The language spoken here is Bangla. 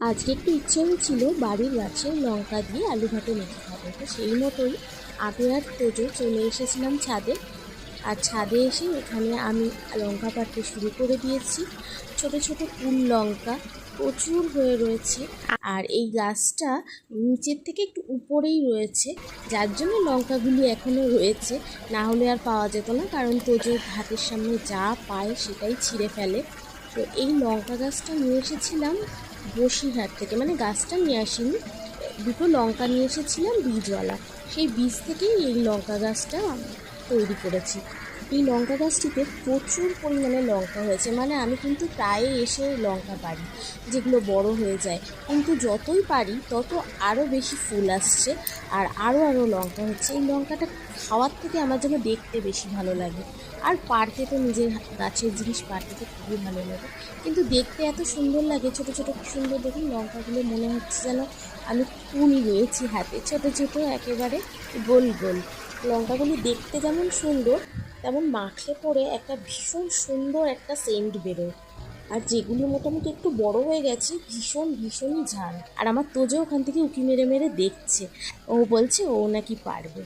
আজকে একটু ইচ্ছে হয়েছিল বাড়ির গাছের লঙ্কা দিয়ে আলু ভাতে মেখে খাবো, তো সেই মতোই আমি আর তোজো চলে এসেছিলাম ছাদে। আর ছাদে এসে এখানে আমি লঙ্কা পাড়তে শুরু করে দিয়েছি। ছোট ছোট কুল লঙ্কা প্রচুর হয়ে রয়েছে। আর এই গাছটা নিচের থেকে একটু উপরেই রয়েছে, যার জন্য লঙ্কাগুলি এখনও রয়েছে, না হলে আর পাওয়া যেত না, কারণ তোজোর হাতের সামনে যা পায় সেটাই ছিঁড়ে ফেলে। তো এই লঙ্কা গাছটা নিয়ে এসেছিলাম বসিরহাট থেকে, মানে গাছটা নিয়ে আসিনি, দুটো লঙ্কা নিয়ে এসেছিলাম বীজওয়ালা। সেই বীজ থেকেই এই লঙ্কা গাছটা তৈরি করেছি। এই লঙ্কা গাছটিতে প্রচুর পরিমাণে লঙ্কা হয়েছে, মানে আমি কিন্তু প্রায় এসে লঙ্কা পারি যেগুলো বড় হয়ে যায়, কিন্তু যতই পারি তত আরও বেশি ফুল আসছে আর আরও লঙ্কা হচ্ছে। এই লঙ্কাটা খাওয়ার থেকে আমার যেন দেখতে বেশি ভালো লাগে, আর পাড়তে তো নিজের গাছের জিনিস পাড়তে তো খুবই ভালো লাগে, কিন্তু দেখতে এত সুন্দর লাগে। ছোটো ছোটো কি সুন্দর দেখুন লঙ্কাগুলো, মনে হচ্ছে যেন আমি কুল রয়েছি হাতে, ছোটো ছোটো একেবারে গোল গোল। লঙ্কাগুলি দেখতে যেমন সুন্দর, তেমন মাখলে পরে একটা ভীষণ সুন্দর একটা সেন্ট বেরোয়। আর যেগুলো মোটামুটি একটু বড় হয়ে গেছে ভীষণই ঝাল। আর আমার তোজো ওখান থেকে উঁকি মেরে মেরে দেখছে, ও বলছে ও নাকি পারবে।